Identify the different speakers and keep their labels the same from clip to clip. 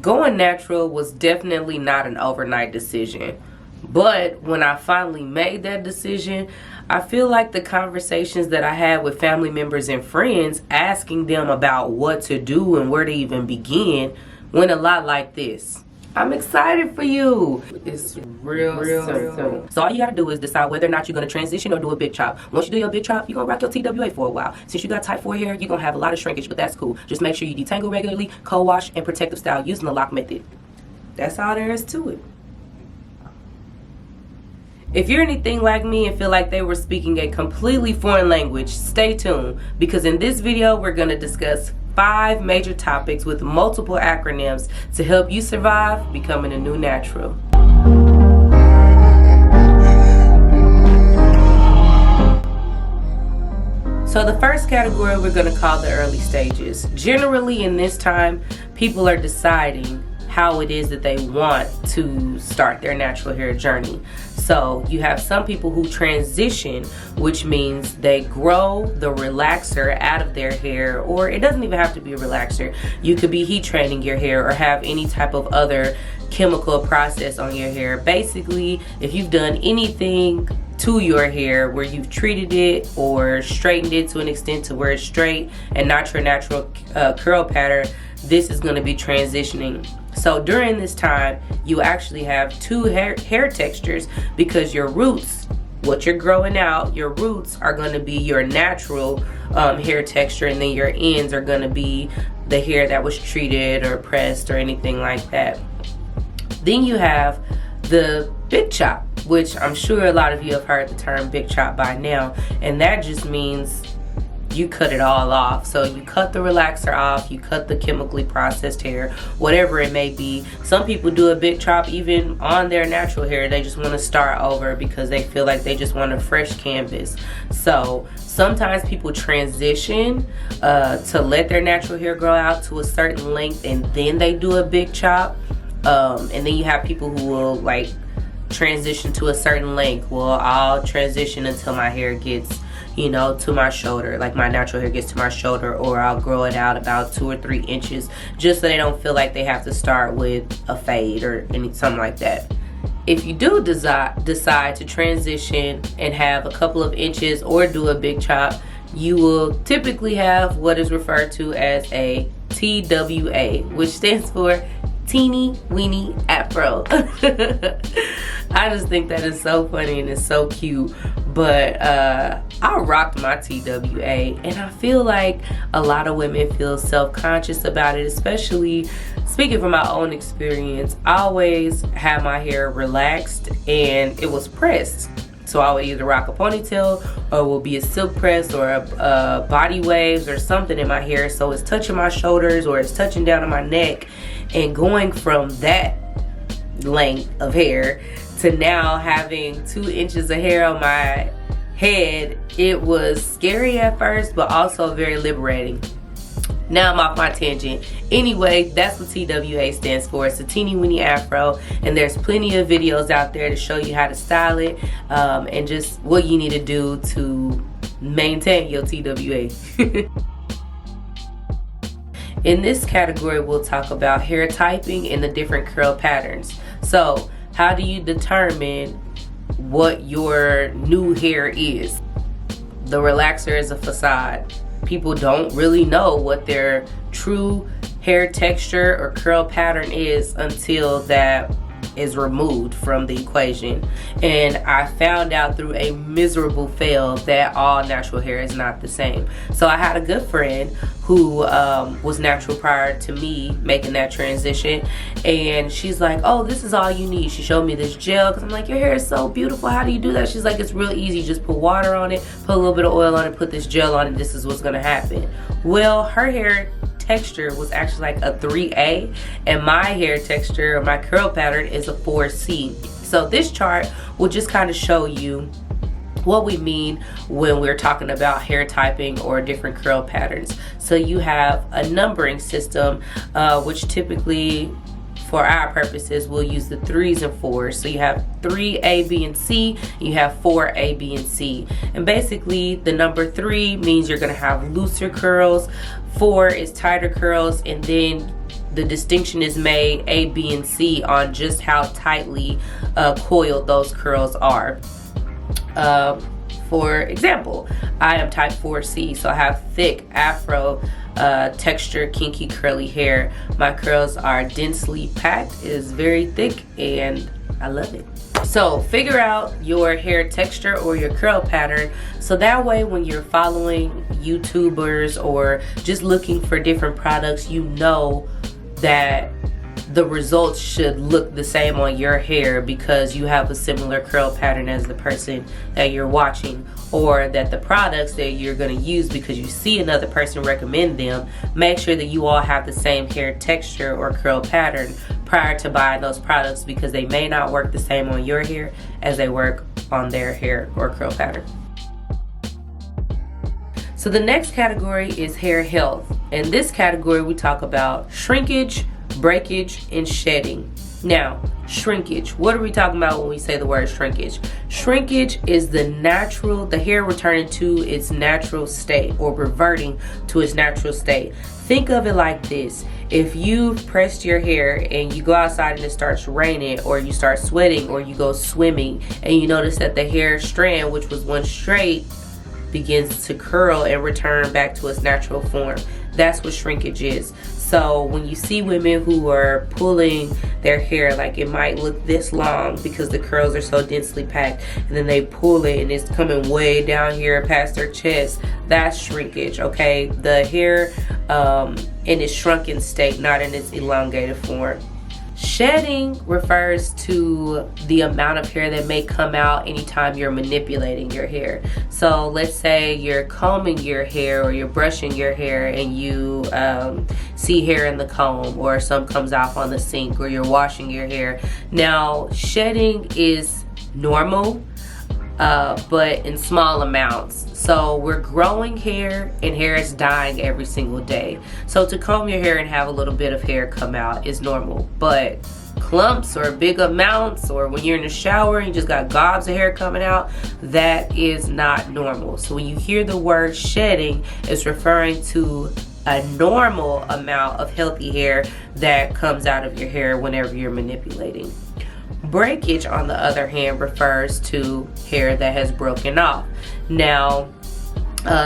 Speaker 1: Going natural was definitely not an overnight decision. But when I finally made that decision, I feel like the conversations that I had with family members and friends, asking them about what to do and where to even begin, went a lot like this. I'm excited for you. It's real simple. So all you gotta do is decide whether or not you're gonna transition or do a big chop. Once you do your big chop, you're gonna rock your TWA for a while. Since you got type 4 hair, you're gonna have a lot of shrinkage, but that's cool. Just make sure you detangle regularly, co-wash, and protective style using the lock method. That's all there is to it. If you're anything like me and feel like they were speaking a completely foreign language, stay tuned, because in this video we're going to discuss 5 major topics with multiple acronyms to help you survive becoming a new natural. So the first category we're going to call the early stages. Generally in this time, people are deciding how it is that they want to start their natural hair journey. So you have some people who transition, which means they grow the relaxer out of their hair, or it doesn't even have to be a relaxer. You could be heat training your hair or have any type of other chemical process on your hair. Basically, if you've done anything to your hair where you've treated it or straightened it to an extent to where it's straight and not your natural curl pattern, this is going to be transitioning. So during this time, you actually have 2 hair textures, because your roots, what you're growing out, your roots are going to be your natural hair texture, and then your ends are going to be the hair that was treated or pressed or anything like that. Then you have the big chop, which I'm sure a lot of you have heard the term big chop by now, and that just means you cut it all off. So you cut the relaxer off, you cut the chemically processed hair, whatever it may be. Some people do a big chop even on their natural hair. They just want to start over because they feel like they just want a fresh canvas. So sometimes people transition to let their natural hair grow out to a certain length, and then they do a big chop. And then you have people who will like transition to a certain length. Well, I'll transition until my hair gets, you know, to my shoulder, like my natural hair gets to my shoulder, or I'll grow it out about 2 or 3 inches, just so they don't feel like they have to start with a fade or something like that. If you do decide to transition and have a couple of inches or do a big chop, you will typically have what is referred to as a TWA, which stands for teeny weeny afro. I just think that is so funny and it's so cute. But I rocked my TWA, and I feel like a lot of women feel self-conscious about it, especially speaking from my own experience. I always had my hair relaxed and it was pressed. So I would either rock a ponytail, or it will be a silk press, or a body waves, or something in my hair, so it's touching my shoulders or it's touching down on my neck. And going from that length of hair to now having 2 inches of hair on my head, it was scary at first, but also very liberating. Now I'm off my tangent. Anyway, that's what TWA stands for. It's a teeny weeny afro, and there's plenty of videos out there to show you how to style it, and just what you need to do to maintain your TWA. In this category, we'll talk about hair typing and the different curl patterns. So how do you determine what your new hair is? The relaxer is a facade. People don't really know what their true hair texture or curl pattern is until that is removed from the equation. And I found out through a miserable fail that all natural hair is not the same. So I had a good friend who was natural prior to me making that transition, and she's like, oh, this is all you need. She showed me this gel, because I'm like, your hair is so beautiful, how do you do that? She's like, it's real easy, just put water on it, put a little bit of oil on it, put this gel on it, this is what's gonna happen. Well, her hair texture was actually like a 3A, and my hair texture or my curl pattern is a 4C. So this chart will just kind of show you what we mean when we're talking about hair typing or different curl patterns. So you have a numbering system, which typically for our purposes we'll use the 3s and 4s. So you have 3 A, B, and C, you have 4 A, B, and C. And basically the number 3 means you're gonna have looser curls, 4 is tighter curls, and then the distinction is made A, B, and C on just how tightly coiled those curls are. For example, I am type 4C, so I have thick afro texture, kinky, curly hair. My curls are densely packed. It is very thick and I love it. So figure out your hair texture or your curl pattern, so that way when you're following YouTubers or just looking for different products, you know that the results should look the same on your hair because you have a similar curl pattern as the person that you're watching, or that the products that you're going to use because you see another person recommend them, make sure that you all have the same hair texture or curl pattern prior to buying those products, because they may not work the same on your hair as they work on their hair or curl pattern. So the next category is hair health. In this category we talk about shrinkage, breakage, and shedding. Now, shrinkage, what are we talking about when we say the word shrinkage? Shrinkage is the hair returning to its natural state, or reverting to its natural state. Think of it like this: if you've pressed your hair and you go outside and it starts raining, or you start sweating, or you go swimming, and you notice that the hair strand, which was once straight, begins to curl and return back to its natural form. That's what shrinkage is. So when you see women who are pulling their hair, like it might look this long because the curls are so densely packed, and then they pull it and it's coming way down here past their chest, that's shrinkage, okay? The hair in its shrunken state, not in its elongated form. Shedding refers to the amount of hair that may come out anytime you're manipulating your hair. So let's say you're combing your hair or you're brushing your hair and you see hair in the comb, or some comes off on the sink, or you're washing your hair. Now, shedding is normal, but in small amounts. So we're growing hair and hair is dying every single day. So to comb your hair and have a little bit of hair come out is normal, but clumps or big amounts, or when you're in the shower and you just got gobs of hair coming out, that is not normal. So when you hear the word shedding, it's referring to a normal amount of healthy hair that comes out of your hair whenever you're manipulating. Breakage, on the other hand, refers to hair that has broken off. Now,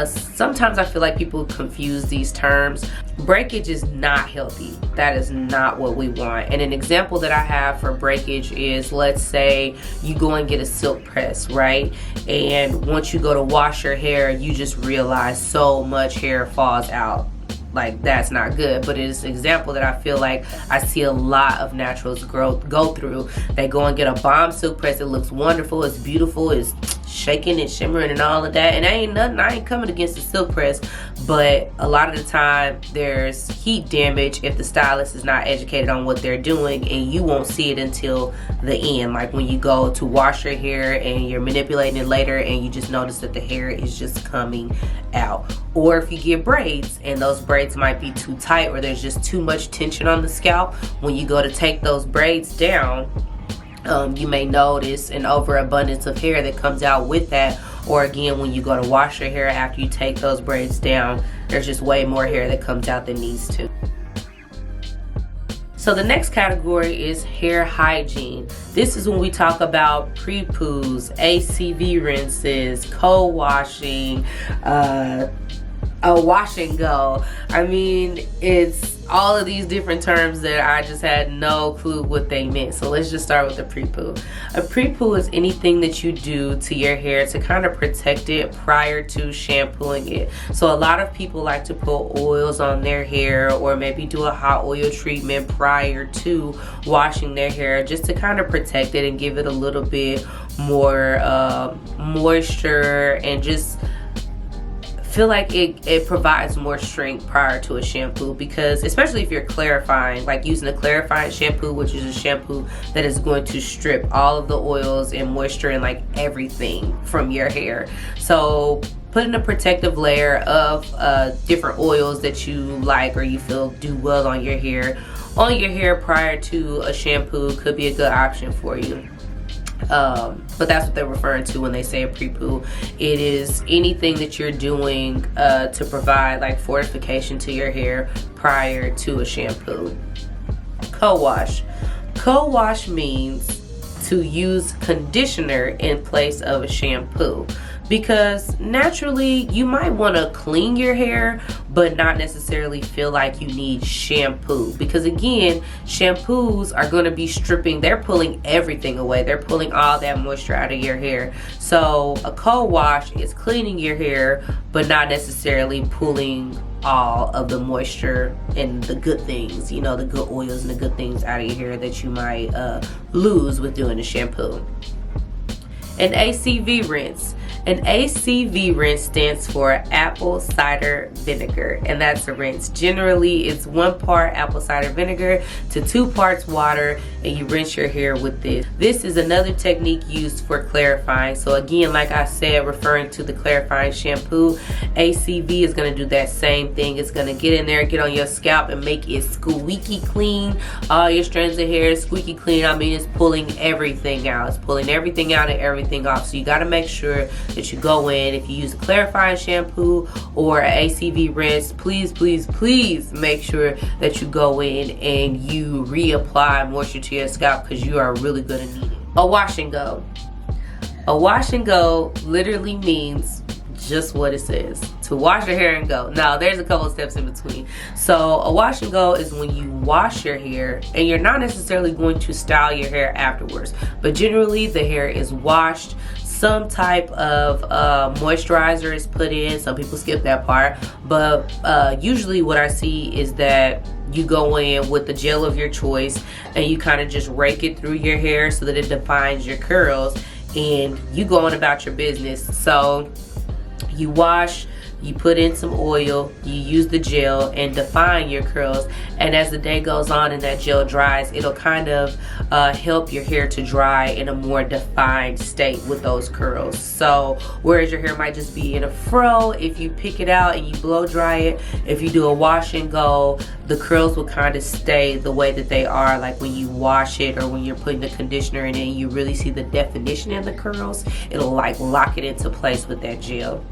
Speaker 1: sometimes I feel like people confuse these terms. Breakage is not healthy. That is not what we want. And an example that I have for breakage is, let's say you go and get a silk press, right? And once you go to wash your hair, you just realize so much hair falls out. Like, that's not good. But it is an example that I feel like I see a lot of naturals go through. They go and get a bomb silk press. It looks wonderful, it's beautiful, it's shaking and shimmering and all of that, and I ain't coming against the silk press, but a lot of the time there's heat damage if the stylist is not educated on what they're doing, and you won't see it until the end, like when you go to wash your hair and you're manipulating it later and you just notice that the hair is just coming out. Or if you get braids and those braids might be too tight, or there's just too much tension on the scalp, when you go to take those braids down, you may notice an overabundance of hair that comes out with that. Or again, when you go to wash your hair after you take those braids down, there's just way more hair that comes out than needs to. So the next category is hair hygiene. This is when we talk about pre-poos, ACV rinses, co-washing, a wash and go. I mean, it's all of these different terms that I just had no clue what they meant. So let's just start with the pre-poo. A pre-poo is anything that you do to your hair to kind of protect it prior to shampooing it. So a lot of people like to put oils on their hair, or maybe do a hot oil treatment prior to washing their hair, just to kind of protect it and give it a little bit more moisture, and just feel like it provides more strength prior to a shampoo. Because especially if you're clarifying, like using a clarifying shampoo, which is a shampoo that is going to strip all of the oils and moisture and like everything from your hair. So putting a protective layer of different oils that you like or you feel do well on your hair prior to a shampoo could be a good option for you. But that's what they're referring to when they say a pre-poo. It is anything that you're doing to provide like fortification to your hair prior to a shampoo. Co-wash. Co-wash means to use conditioner in place of a shampoo, because naturally you might want to clean your hair but not necessarily feel like you need shampoo, because again, shampoos are going to be stripping, they're pulling everything away, they're pulling all that moisture out of your hair. So a co-wash is cleaning your hair but not necessarily pulling all of the moisture and the good things, you know, the good oils and the good things out of your hair that you might lose with doing a shampoo. An ACV rinse. An ACV rinse stands for apple cider vinegar, and that's a rinse. Generally, it's 1 part apple cider vinegar to 2 parts water, and you rinse your hair with this. This is another technique used for clarifying. So again, like I said, referring to the clarifying shampoo, ACV is going to do that same thing. It's going to get in there, get on your scalp, and make it squeaky clean. All your strands of hair is squeaky clean. I mean, it's pulling everything out. It's pulling everything out and everything off. So you got to make sure that you go in. If you use a clarifying shampoo or an ACV rinse, please make sure that you go in and you reapply moisture to your scalp, because you are really going to need it. A wash and go. A wash and go literally means just what it says, to wash your hair and go. Now there's a couple steps in between. So a wash and go is when you wash your hair and you're not necessarily going to style your hair afterwards, but generally the hair is washed, some type of moisturizer is put in. Some people skip that part, but usually what I see is that you go in with the gel of your choice and you kind of just rake it through your hair so that it defines your curls, and you go on about your business. So you wash, you put in some oil, you use the gel and define your curls, and as the day goes on and that gel dries, it'll kind of help your hair to dry in a more defined state with those curls. So whereas your hair might just be in a fro, if you pick it out and you blow dry it, if you do a wash and go, the curls will kind of stay the way that they are, like when you wash it or when you're putting the conditioner in it and you really see the definition in the curls. It'll like lock it into place with that gel.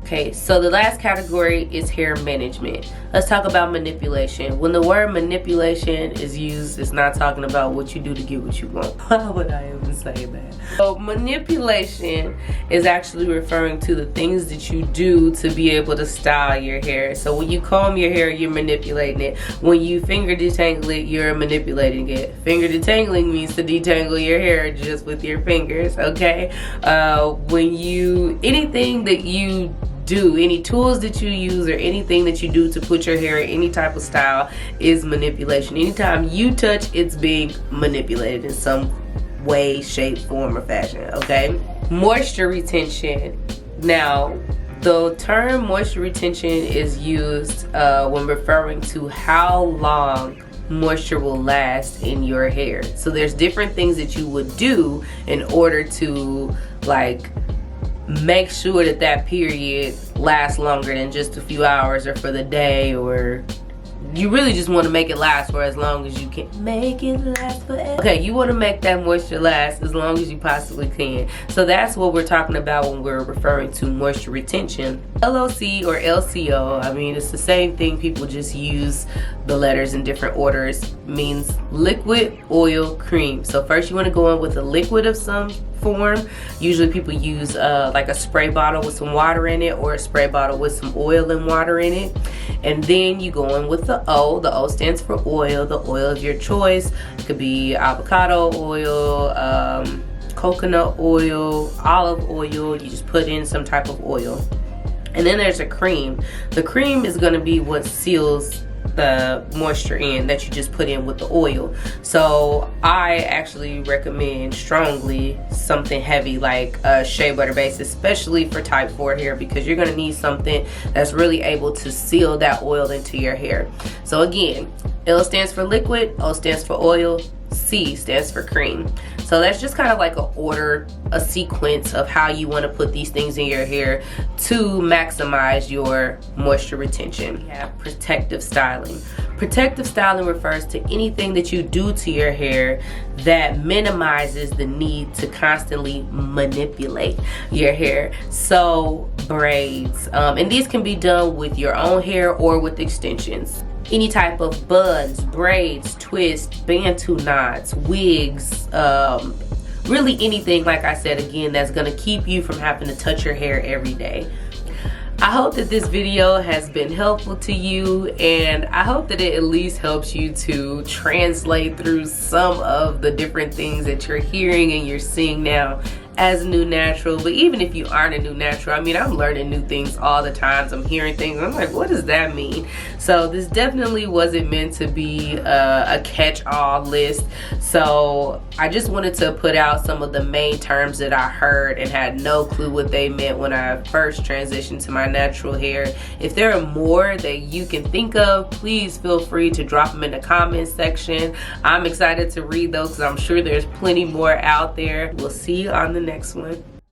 Speaker 1: Okay, so the last category is hair management. Let's talk about manipulation. When the word manipulation is used, it's not talking about what you do to get what you want. Why would I even say that? So manipulation is actually referring to the things that you do to be able to style your hair. So when you comb your hair, you're manipulating it. When you finger detangle it, you're manipulating it. Finger detangling means to detangle your hair just with your fingers, okay? Anything that you do, any tools that you use or anything that you do to put your hair in any type of style is manipulation. Anytime you touch, it's being manipulated in some way, shape, form, or fashion, okay? Moisture retention. Now, the term moisture retention is used when referring to how long moisture will last in your hair. So there's different things that you would do in order to like make sure that that period lasts longer than just a few hours or for the day, or you really just want to make it last for as long as you can. Make it last forever. Okay, you want to make that moisture last as long as you possibly can. So that's what we're talking about when we're referring to moisture retention. LOC or LCO, I mean, it's the same thing. People just use the letters in different orders. Means liquid, oil, cream. So first you want to go in with a liquid of some form. Usually people use like a spray bottle with some water in it, or a spray bottle with some oil and water in it. And then you go in with the O. The O stands for oil, the oil of your choice. It could be avocado oil, coconut oil, olive oil. You just put in some type of oil. And then there's a cream. The cream is going to be what seals the moisture in that you just put in with the oil. So I actually recommend strongly something heavy like a shea butter base, especially for type 4 hair, because you're going to need something that's really able to seal that oil into your hair. So again, L stands for liquid, O stands for oil, C stands for cream. So that's just kind of like an order, a sequence of how you want to put these things in your hair to maximize your moisture retention. We have protective styling. Protective styling refers to anything that you do to your hair that minimizes the need to constantly manipulate your hair. So braids, and these can be done with your own hair or with extensions. any type of buns, braids, twists, bantu knots, wigs, really anything, like I said again, that's gonna keep you from having to touch your hair every day. I hope that this video has been helpful to you, and I hope that it at least helps you to translate through some of the different things that you're hearing and you're seeing now as a new natural. But even if you aren't a new natural, I mean, I'm learning new things all the time. I'm hearing things, I'm like, what does that mean? So this definitely wasn't meant to be a catch-all list. So I just wanted to put out some of the main terms that I heard and had no clue what they meant when I first transitioned to my natural hair. If there are more that you can think of, please feel free to drop them in the comments section. I'm excited to read those because I'm sure there's plenty more out there. We'll see you on the next one.